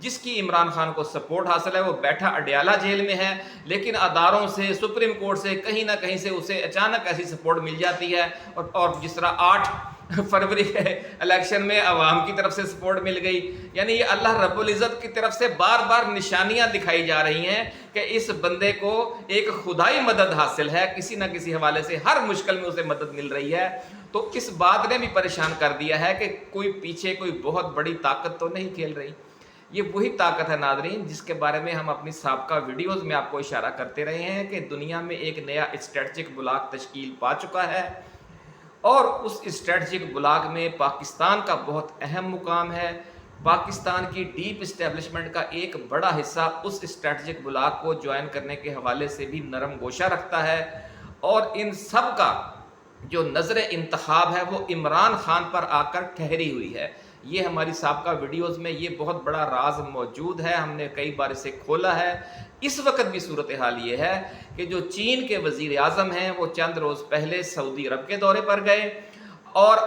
جس کی عمران خان کو سپورٹ حاصل ہے وہ بیٹھا اڈیالہ جیل میں ہے، لیکن اداروں سے، سپریم کورٹ سے کہیں نہ کہیں سے اسے اچانک ایسی سپورٹ مل جاتی ہے، اور جس طرح 8 فروری کے الیکشن میں عوام کی طرف سے سپورٹ مل گئی. یعنی یہ اللہ رب العزت کی طرف سے بار بار نشانیاں دکھائی جا رہی ہیں کہ اس بندے کو ایک خدائی مدد حاصل ہے، کسی نہ کسی حوالے سے ہر مشکل میں اسے مدد مل رہی ہے. تو اس بات نے بھی پریشان کر دیا ہے کہ کوئی پیچھے کوئی بہت بڑی طاقت تو نہیں کھیل رہی. یہ وہی طاقت ہے ناظرین جس کے بارے میں ہم اپنی سابقہ ویڈیوز میں آپ کو اشارہ کرتے رہے ہیں کہ دنیا میں ایک نیا اسٹریٹجک بلاک تشکیل پا چکا ہے، اور اس اسٹریٹجک بلاک میں پاکستان کا بہت اہم مقام ہے. پاکستان کی ڈیپ اسٹیبلشمنٹ کا ایک بڑا حصہ اس اسٹریٹجک بلاک کو جوائن کرنے کے حوالے سے بھی نرم گوشہ رکھتا ہے، اور ان سب کا جو نظر انتخاب ہے وہ عمران خان پر آ کر ٹھہری ہوئی ہے. یہ ہماری سابقہ ویڈیوز میں یہ بہت بڑا راز موجود ہے، ہم نے کئی بار اسے کھولا ہے. اس وقت بھی صورتحال یہ ہے کہ جو چین کے وزیر اعظم ہیں وہ چند روز پہلے سعودی عرب کے دورے پر گئے، اور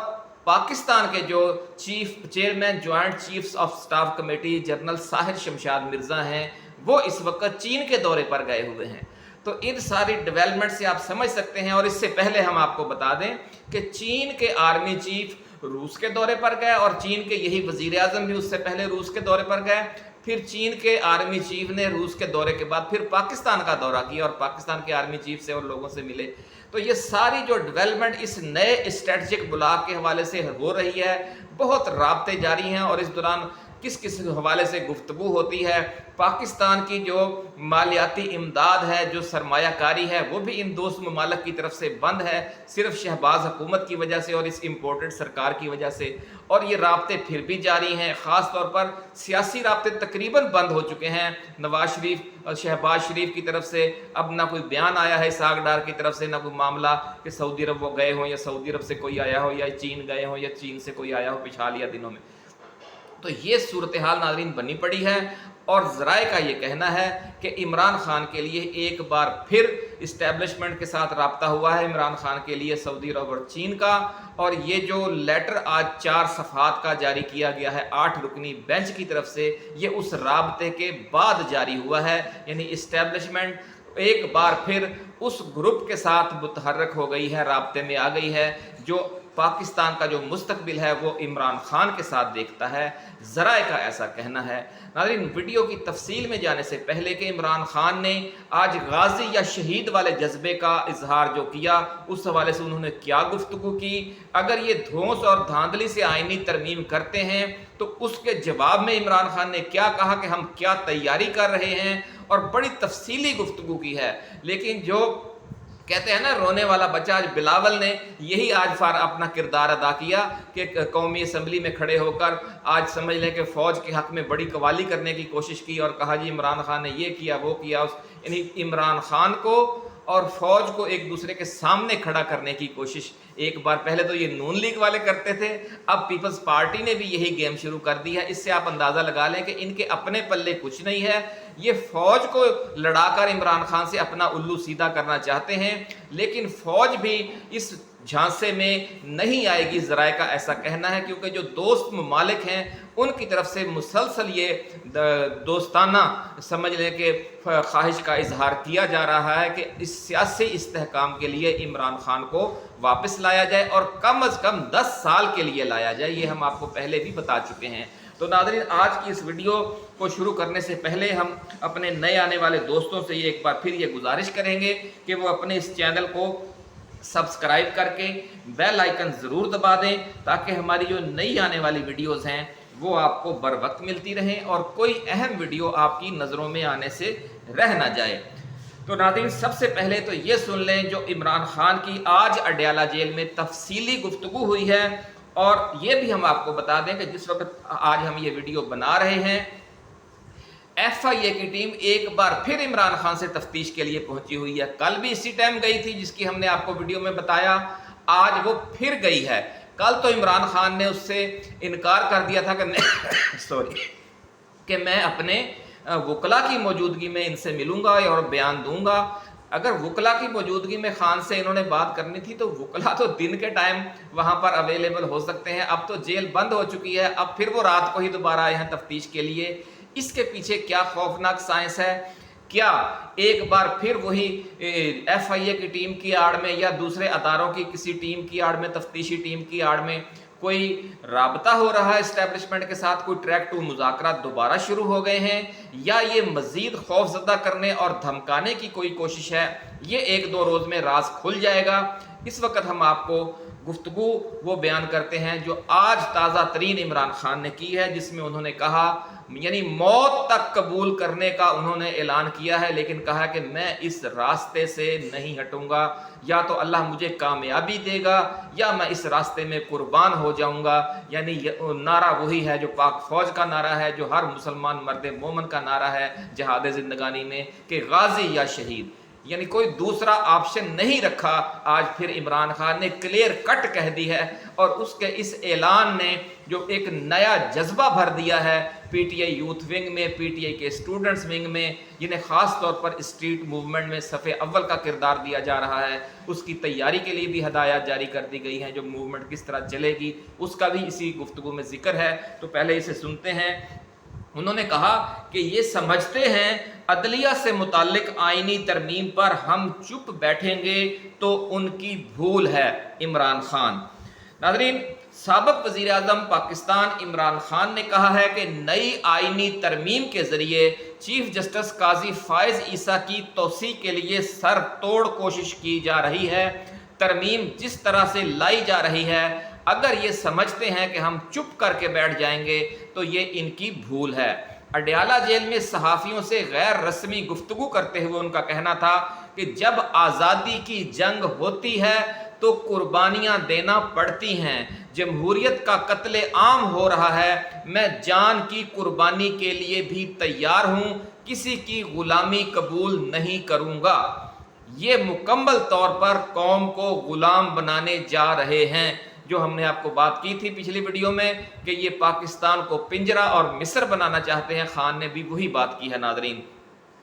پاکستان کے جو chairman joint chiefs of staff committee general Sahir Shamshad Mirza ہیں وہ اس وقت چین کے دورے پر گئے ہوئے ہیں. تو ان ساری ڈیولپمنٹ سے آپ سمجھ سکتے ہیں. اور اس سے پہلے ہم آپ کو بتا دیں کہ چین کے آرمی چیف روس کے دورے پر گئے، اور چین کے یہی وزیر اعظم بھی اس سے پہلے روس کے دورے پر گئے. پھر چین کے آرمی چیف نے روس کے دورے کے بعد پھر پاکستان کا دورہ کیا اور پاکستان کے آرمی چیف سے اور لوگوں سے ملے. تو یہ ساری جو ڈیولپمنٹ اس نئے اسٹریٹجک بلاک کے حوالے سے ہو رہی ہے، بہت رابطے جاری ہیں، اور اس دوران کس کس حوالے سے گفتگو ہوتی ہے. پاکستان کی جو مالیاتی امداد ہے، جو سرمایہ کاری ہے، وہ بھی ان دوست ممالک کی طرف سے بند ہے، صرف شہباز حکومت کی وجہ سے اور اس امپورٹڈ سرکار کی وجہ سے. اور یہ رابطے پھر بھی جاری ہیں، خاص طور پر سیاسی رابطے تقریباً بند ہو چکے ہیں. نواز شریف اور شہباز شریف کی طرف سے اب نہ کوئی بیان آیا ہے اسحاق ڈار کی طرف سے، نہ کوئی معاملہ کہ سعودی عرب وہ گئے ہوں یا سعودی عرب سے کوئی آیا ہو یا چین گئے ہوں یا چین سے کوئی آیا ہو پچھالیا دنوں میں. تو یہ صورتحال ناظرین بنی پڑی ہے، اور ذرائع کا یہ کہنا ہے کہ عمران خان کے لیے ایک بار پھر اسٹیبلشمنٹ کے ساتھ رابطہ ہوا ہے عمران خان کے لیے سعودی عرب اور چین کا. اور یہ جو لیٹر آج 4 صفحات کا جاری کیا گیا ہے 8 رکنی بینچ کی طرف سے، یہ اس رابطے کے بعد جاری ہوا ہے. یعنی اسٹیبلشمنٹ ایک بار پھر اس گروپ کے ساتھ متحرک ہو گئی ہے، رابطے میں آ گئی ہے، جو پاکستان کا جو مستقبل ہے وہ عمران خان کے ساتھ دیکھتا ہے. ذرائع کا ایسا کہنا ہے. ناظرین، ویڈیو کی تفصیل میں جانے سے پہلے کہ عمران خان نے آج غازی یا شہید والے جذبے کا اظہار جو کیا، اس حوالے سے انہوں نے کیا گفتگو کی، اگر یہ دھونس اور دھاندلی سے آئینی ترمیم کرتے ہیں تو اس کے جواب میں عمران خان نے کیا کہا کہ ہم کیا تیاری کر رہے ہیں، اور بڑی تفصیلی گفتگو کی ہے. لیکن جو کہتے ہیں نا رونے والا بچہ، آج بلاول نے یہی آج اپنا کردار ادا کیا کہ قومی اسمبلی میں کھڑے ہو کر آج سمجھ لیں کہ فوج کے حق میں بڑی قوالی کرنے کی کوشش کی، اور کہا جی عمران خان نے یہ کیا وہ کیا. یعنی عمران خان کو اور فوج کو ایک دوسرے کے سامنے کھڑا کرنے کی کوشش ایک بار پہلے تو یہ نون لیگ والے کرتے تھے، اب پیپلز پارٹی نے بھی یہی گیم شروع کر دی ہے. اس سے آپ اندازہ لگا لیں کہ ان کے اپنے پلے کچھ نہیں ہے. یہ فوج کو لڑا کر عمران خان سے اپنا الو سیدھا کرنا چاہتے ہیں، لیکن فوج بھی اس جھانسے میں نہیں آئے گی، ذرائع کا ایسا کہنا ہے، کیونکہ جو دوست ممالک ہیں ان کی طرف سے مسلسل یہ دوستانہ سمجھ لیں کہ خواہش کا اظہار کیا جا رہا ہے کہ اس سیاسی استحکام کے لیے عمران خان کو واپس لایا جائے، اور کم از کم 10 سال کے لیے لایا جائے. یہ ہم آپ کو پہلے بھی بتا چکے ہیں. تو ناظرین، آج کی اس ویڈیو کو شروع کرنے سے پہلے ہم اپنے نئے آنے والے دوستوں سے ایک بار پھر یہ گزارش کریں گے کہ وہ اپنے اس چینل کو سبسکرائب کر کے بیل آئیکن ضرور دبا دیں، تاکہ ہماری جو نئی آنے والی ویڈیوز ہیں وہ آپ کو بر وقت ملتی رہیں اور کوئی اہم ویڈیو آپ کی نظروں میں آنے سے رہ نہ جائے. تو ناظرین، سب سے پہلے تو یہ سن لیں جو عمران خان کی آج اڈیالہ جیل میں تفصیلی گفتگو ہوئی ہے. اور یہ بھی ہم آپ کو بتا دیں کہ جس وقت آج ہم یہ ویڈیو بنا رہے ہیں، ایف آئی اے کی ٹیم ایک بار پھر عمران خان سے تفتیش کے لیے پہنچی ہوئی ہے. کل بھی اسی ٹائم گئی تھی جس کی ہم نے آپ کو ویڈیو میں بتایا، آج وہ پھر گئی ہے. کل تو عمران خان نے اس سے انکار کر دیا تھا کہ میں اپنے وکلا کی موجودگی میں ان سے ملوں گا اور بیان دوں گا. اگر وکلا کی موجودگی میں خان سے انہوں نے بات کرنی تھی تو وکلا تو دن کے ٹائم وہاں پر اویلیبل ہو سکتے ہیں. اب تو جیل بند ہو چکی ہے، اب پھر وہ رات کو ہی دوبارہ آئے ہیں تفتیش کے لیے. اس کے پیچھے کیا خوفناک سائنس ہے؟ کیا ایک بار پھر وہی ایف آئی اے کی ٹیم کی آڑ میں یا دوسرے اداروں کی کسی ٹیم کی آڑ میں، تفتیشی ٹیم کی آڑ میں کوئی رابطہ ہو رہا ہے اسٹیبلشمنٹ کے ساتھ، کوئی ٹریک ٹو مذاکرات دوبارہ شروع ہو گئے ہیں، یا یہ مزید خوف زدہ کرنے اور دھمکانے کی کوئی کوشش ہے؟ یہ ایک دو روز میں راز کھل جائے گا۔ اس وقت ہم آپ کو گفتگو وہ بیان کرتے ہیں جو آج تازہ ترین عمران خان نے کی ہے، جس میں انہوں نے کہا، یعنی موت تک قبول کرنے کا انہوں نے اعلان کیا ہے، لیکن کہا کہ میں اس راستے سے نہیں ہٹوں گا، یا تو اللہ مجھے کامیابی دے گا یا میں اس راستے میں قربان ہو جاؤں گا۔ یعنی نعرہ وہی ہے جو پاک فوج کا نعرہ ہے، جو ہر مسلمان مرد مومن کا نعرہ ہے جہاد زندگانی میں، کہ غازی یا شہید، یعنی کوئی دوسرا آپشن نہیں رکھا۔ آج پھر عمران خان نے کلیئر کٹ کہہ دی ہے، اور اس کے اس اعلان نے جو ایک نیا جذبہ بھر دیا ہے P T I youth wing میں، پی ٹی آئی کے اسٹوڈنٹس ونگ میں، جنہیں خاص طور پر اسٹریٹ موومنٹ میں صف اول کا کردار دیا جا رہا ہے، اس کی تیاری کے لیے بھی ہدایات جاری کر دی گئی ہیں، جو موومنٹ کس طرح چلے گی اس کا بھی اسی گفتگو میں ذکر ہے۔ تو پہلے اسے سنتے ہیں۔ انہوں نے کہا کہ یہ سمجھتے ہیں عدلیہ سے متعلق آئینی ترمیم پر ہم چپ بیٹھیں گے تو ان کی بھول ہے۔ عمران خان، ناظرین، سابق وزیر اعظم پاکستان عمران خان نے کہا ہے کہ نئی آئینی ترمیم کے ذریعے چیف جسٹس قاضی فائز عیسیٰ کی توسیع کے لیے سر توڑ کوشش کی جا رہی ہے۔ ترمیم جس طرح سے لائی جا رہی ہے، اگر یہ سمجھتے ہیں کہ ہم چپ کر کے بیٹھ جائیں گے تو یہ ان کی بھول ہے۔ اڈیالہ جیل میں صحافیوں سے غیر رسمی گفتگو کرتے ہوئے ان کا کہنا تھا کہ جب آزادی کی جنگ ہوتی ہے تو قربانیاں دینا پڑتی ہیں، جمہوریت کا قتل عام ہو رہا ہے، میں جان کی قربانی کے لیے بھی تیار ہوں، کسی کی غلامی قبول نہیں کروں گا۔ یہ مکمل طور پر قوم کو غلام بنانے جا رہے ہیں، جو ہم نے آپ کو بات کی تھی پچھلی ویڈیو میں کہ یہ پاکستان کو پنجرہ اور مصر بنانا چاہتے ہیں۔ خان نے بھی وہی بات کی ہے۔ ناظرین،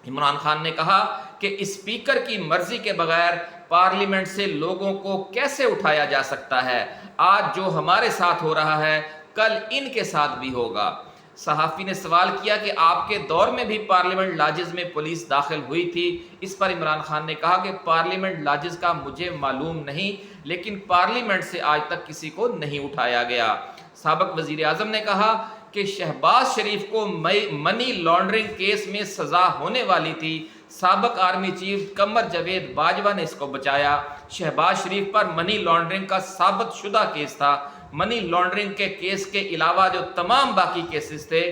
عمران خان نے کہا کہ اسپیکر کی مرضی کے بغیر پارلیمنٹ سے لوگوں کو کیسے اٹھایا جا سکتا ہے؟ آج جو ہمارے ساتھ ہو رہا ہے کل ان کے ساتھ بھی ہوگا۔ صحافی نے سوال کیا کہ آپ کے دور میں بھی پارلیمنٹ لاجز میں پولیس داخل ہوئی تھی۔ اس پر عمران خان نے کہا کہ پارلیمنٹ لاجز کا مجھے معلوم نہیں، لیکن پارلیمنٹ سے آج تک کسی کو نہیں اٹھایا گیا۔ سابق وزیر اعظم نے کہا کہ شہباز شریف کو منی لانڈرنگ کیس میں سزا ہونے والی تھی، سابق آرمی چیف قمر جاوید باجوہ نے اس کو بچایا۔ شہباز شریف پر منی لانڈرنگ کا ثابت شدہ کیس تھا۔ منی لانڈرنگ کے کیس کے علاوہ جو تمام باقی کیسز تھے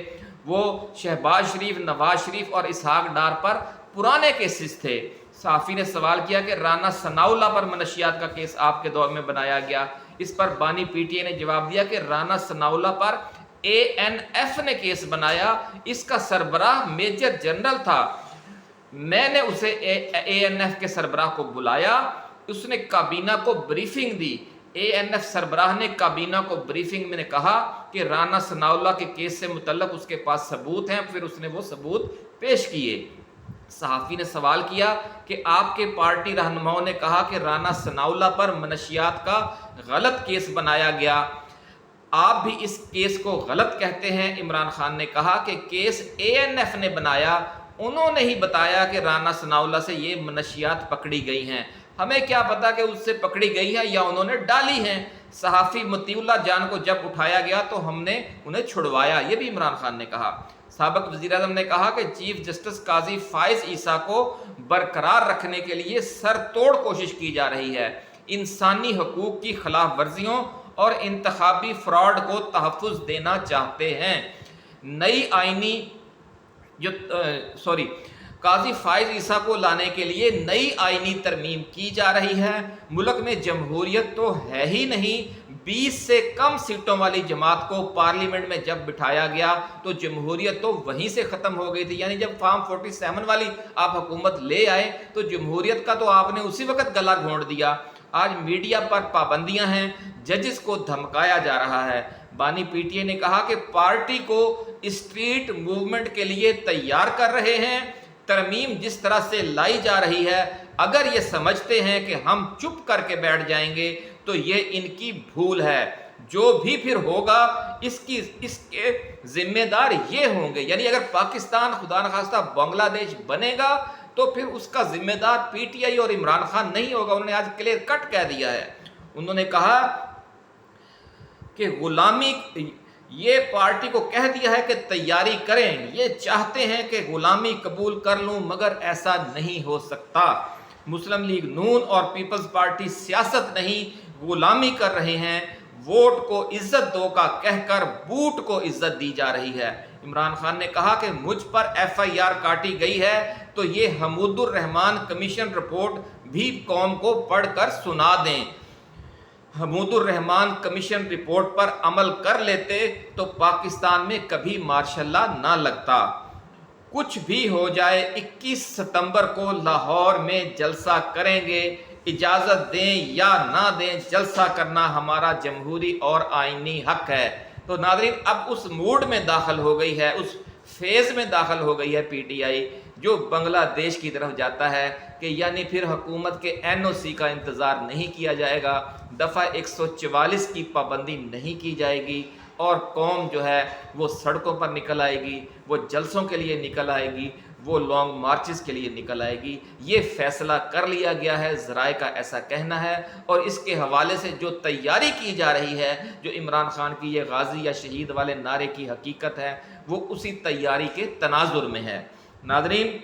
وہ شہباز شریف، نواز شریف اور اسحاق ڈار پر پرانے کیسز تھے۔ صحافی نے سوال کیا کہ رانا ثناء اللہ پر منشیات کا کیس آپ کے دور میں بنایا گیا۔ اس پر بانی پی ٹی آئی نے جواب دیا کہ رانا ثناء اللہ پر اے این ایف نے کیس بنایا، اس کا سربراہ میجر جنرل تھا، میں نے اسے اے این ایف کے سربراہ کو بلایا، اس نے کابینہ کو بریفنگ دی، اے این ایف سربراہ نے کابینہ کو بریفنگ میں نے کہا کہ رانا ثناء اللہ کے کیس سے متعلق اس کے پاس ثبوت ہیں، پھر اس نے وہ ثبوت پیش کیے۔ صحافی نے سوال کیا کہ آپ کے پارٹی رہنماؤں نے کہا کہ رانا ثناء اللہ پر منشیات کا غلط کیس بنایا گیا، آپ بھی اس کیس کو غلط کہتے ہیں؟ عمران خان نے کہا کہ کیس اے این ایف نے بنایا، انہوں نے ہی بتایا کہ رانا ثناء اللہ سے یہ منشیات پکڑی گئی ہیں، ہمیں کیا پتا کہ اس سے پکڑی گئی ہے یا انہوں نے ڈالی ہیں۔ صحافی مطیع اللہ جان کو جب اٹھایا گیا تو ہم نے انہیں چھڑوایا، یہ بھی عمران خان نے کہا۔ سابق وزیر اعظم نے کہا کہ چیف جسٹس قاضی فائز عیسیٰ کو برقرار رکھنے کے لیے سر توڑ کوشش کی جا رہی ہے، انسانی حقوق کی خلاف ورزیوں اور انتخابی فراڈ کو تحفظ دینا چاہتے ہیں۔ نئی آئینی قاضی فائز عیسیٰ کو لانے کے لیے نئی آئینی ترمیم کی جا رہی ہے۔ ملک میں جمہوریت تو ہے ہی نہیں، 20 سے کم سیٹوں والی جماعت کو پارلیمنٹ میں جب بٹھایا گیا تو جمہوریت تو وہیں سے ختم ہو گئی تھی، یعنی جب فارم 47 والی آپ حکومت لے آئے تو جمہوریت کا تو آپ نے اسی وقت گلا گھونٹ دیا۔ آج میڈیا پر پابندیاں ہیں، ججز کو دھمکایا جا رہا ہے۔ بانی پی ٹی آئی نے کہا کہ پارٹی کو اسٹریٹ موومنٹ کے لیے تیار کر رہے ہیں، ترمیم جس طرح سے لائی جا رہی ہے، اگر یہ سمجھتے ہیں کہ ہم چپ کر کے بیٹھ جائیں گے تو یہ ان کی بھول ہے۔ جو بھی پھر ہوگا اس کے ذمہ دار یہ ہوں گے. یعنی اگر پاکستان خدا نخواستہ بنگلہ دیش بنے گا تو پھر اس کا ذمہ دار پی ٹی آئی اور عمران خان نہیں ہوگا. انہوں نے آج کلیئر کٹ کہہ دیا ہے. انہوں نے کہا کہ غلامی، یہ پارٹی کو کہہ دیا ہے کہ تیاری کریں، یہ چاہتے ہیں کہ غلامی قبول کر لوں مگر ایسا نہیں ہو سکتا. مسلم لیگ نون اور پیپلز پارٹی سیاست نہیں غلامی کر رہے ہیں. ووٹ کو عزت دو کا کہہ کر بوٹ کو عزت دی جا رہی ہے. عمران خان نے کہا کہ مجھ پر ایف آئی آر کاٹی گئی ہے تو یہ حمود الرحمان کمیشن رپورٹ بھی قوم کو پڑھ کر سنا دیں. حمود الرحمان کمیشن رپورٹ پر عمل کر لیتے تو پاکستان میں کبھی مارشل لا نہ لگتا. کچھ بھی ہو جائے 21 ستمبر کو لاہور میں جلسہ کریں گے. اجازت دیں یا نہ دیں جلسہ کرنا ہمارا جمہوری اور آئینی حق ہے. تو ناظرین اب اس موڈ میں داخل ہو گئی ہے، اس فیز میں داخل ہو گئی ہے پی ٹی آئی جو بنگلہ دیش کی طرف جاتا ہے کہ یعنی پھر حکومت کے این او سی کا انتظار نہیں کیا جائے گا، دفعہ 144 کی پابندی نہیں کی جائے گی اور قوم جو ہے وہ سڑکوں پر نکل آئے گی، وہ جلسوں کے لیے نکل آئے گی، وہ لانگ مارچز کے لیے نکل آئے گی. یہ فیصلہ کر لیا گیا ہے، ذرائع کا ایسا کہنا ہے. اور اس کے حوالے سے جو تیاری کی جا رہی ہے، جو عمران خان کی یہ غازی یا شہید والے نعرے کی حقیقت ہے، وہ اسی تیاری کے تناظر میں ہے. ناظرین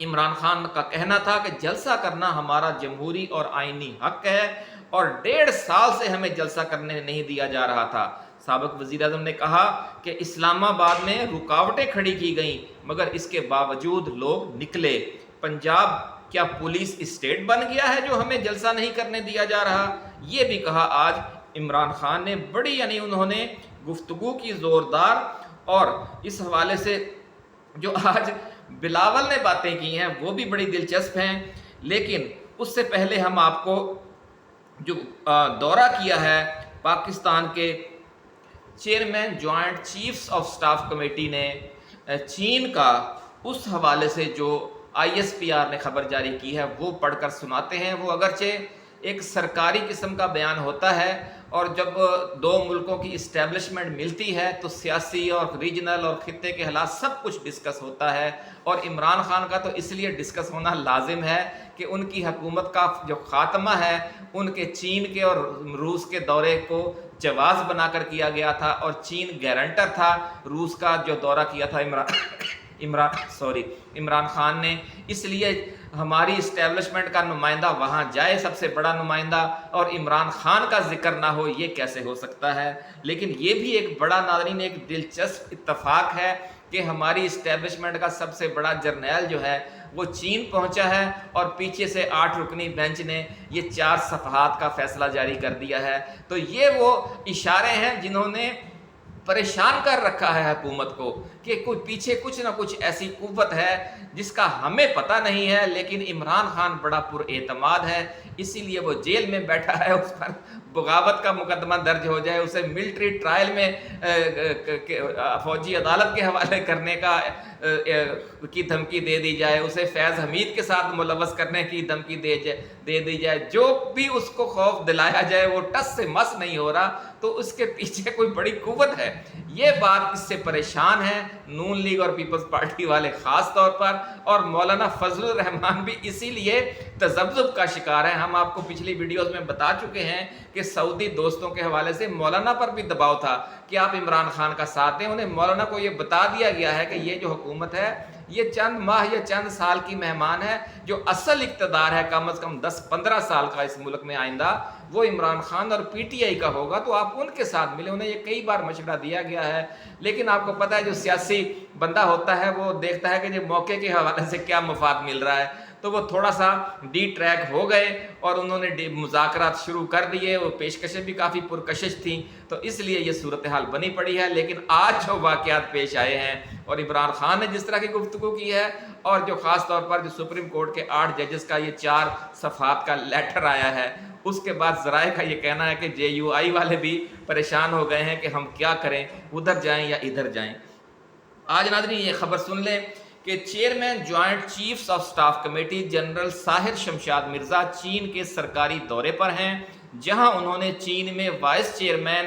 عمران خان کا کہنا تھا کہ جلسہ کرنا ہمارا جمہوری اور آئینی حق ہے اور 1.5 سال سے ہمیں جلسہ کرنے نہیں دیا جا رہا تھا. سابق وزیر اعظم نے کہا کہ اسلام آباد میں رکاوٹیں کھڑی کی گئیں مگر اس کے باوجود لوگ نکلے. پنجاب کیا پولیس اسٹیٹ بن گیا ہے جو ہمیں جلسہ نہیں کرنے دیا جا رہا؟ یہ بھی کہا آج عمران خان نے. بڑی یعنی انہوں نے گفتگو کی زوردار. اور اس حوالے سے جو آج بلاول نے باتیں کی ہیں وہ بھی بڑی دلچسپ ہیں. لیکن اس سے پہلے ہم آپ کو جو دورہ کیا ہے پاکستان کے chairman joint chiefs of staff committee نے چین کا، اس حوالے سے جو آئی ایس پی آر نے خبر جاری کی ہے وہ پڑھ کر سناتے ہیں. وہ اگرچہ ایک سرکاری قسم کا بیان ہوتا ہے اور جب دو ملکوں کی اسٹیبلشمنٹ ملتی ہے تو سیاسی اور ریجنل اور خطے کے حالات سب کچھ ڈسکس ہوتا ہے. اور عمران خان کا تو اس لیے ڈسکس ہونا لازم ہے کہ ان کی حکومت کا جو خاتمہ ہے ان کے چین کے اور روس کے دورے کو جواز بنا کر کیا گیا تھا اور چین گارنٹر تھا روس کا جو دورہ کیا تھا عمران خان نے. اس لیے ہماری اسٹیبلشمنٹ کا نمائندہ وہاں جائے، سب سے بڑا نمائندہ، اور عمران خان کا ذکر نہ ہو، یہ کیسے ہو سکتا ہے؟ لیکن یہ بھی ایک بڑا ناظرین ایک دلچسپ اتفاق ہے کہ ہماری اسٹیبلشمنٹ کا سب سے بڑا جرنیل جو ہے وہ چین پہنچا ہے اور پیچھے سے 8 رکنی بینچ نے یہ 4 صفحات کا فیصلہ جاری کر دیا ہے. تو یہ وہ اشارے ہیں جنہوں نے پریشان کر رکھا ہے حکومت کو کہ کوئی پیچھے کچھ نہ کچھ ایسی قوت ہے جس کا ہمیں پتہ نہیں ہے. لیکن عمران خان بڑا پر اعتماد ہے، اسی لیے وہ جیل میں بیٹھا ہے. اس پر بغاوت کا مقدمہ درج ہو جائے، اسے ملٹری ٹرائل میں فوجی عدالت کے حوالے کرنے کی دھمکی دے دی جائے، اسے فیض حمید کے ساتھ ملوث کرنے کی دھمکی دے دی جائے، جو بھی اس کو خوف دلایا جائے وہ ٹس سے مس نہیں ہو رہا. تو اس کے پیچھے کوئی بڑی قوت ہے. یہ بات اس سے پریشان ہے نون لیگ اور پیپلز پارٹی والے خاص طور پر، اور مولانا فضل الرحمان بھی اسی لیے تذبذب کا شکار ہے. ہم آپ کو پچھلی ویڈیوز میں بتا چکے ہیں کہ سعودی دوستوں کے حوالے سے مولانا پر بھی دباؤ تھا کہ آپ عمران خان کا ساتھ دیں. انہیں مولانا کو یہ بتا دیا گیا ہے کہ یہ جو حکومت ہے یہ چند ماہ یا چند سال کی مہمان ہے، جو اصل اقتدار ہے کم از کم 10-15 سال کا اس ملک میں آئندہ وہ عمران خان اور پی ٹی آئی کا ہوگا. تو آپ ان کے ساتھ ملے. انہیں یہ کئی بار مشورہ دیا گیا ہے. لیکن آپ کو پتہ ہے جو سیاسی بندہ ہوتا ہے وہ دیکھتا ہے کہ جو موقع کے حوالے سے کیا مفاد مل رہا ہے، تو وہ تھوڑا سا ڈی ٹریک ہو گئے اور انہوں نے مذاکرات شروع کر دیے. وہ پیشکشیں بھی کافی پرکشش تھیں، تو اس لیے یہ صورتحال بنی پڑی ہے. لیکن آج جو واقعات پیش آئے ہیں اور عمران خان نے جس طرح کی گفتگو کی ہے اور جو خاص طور پر جو سپریم کورٹ کے 8 ججز کا یہ 4 صفحات کا لیٹر آیا ہے، اس کے بعد ذرائع کا یہ کہنا ہے کہ جے یو آئی والے بھی پریشان ہو گئے ہیں کہ ہم کیا کریں، ادھر جائیں یا ادھر جائیں. آج ناظرین یہ خبر سن لیں کہ chairman joint chiefs of staff committee general Sahir Shamshad Mirza چین کے سرکاری دورے پر ہیں، جہاں انہوں نے چین میں وائس چیئرمین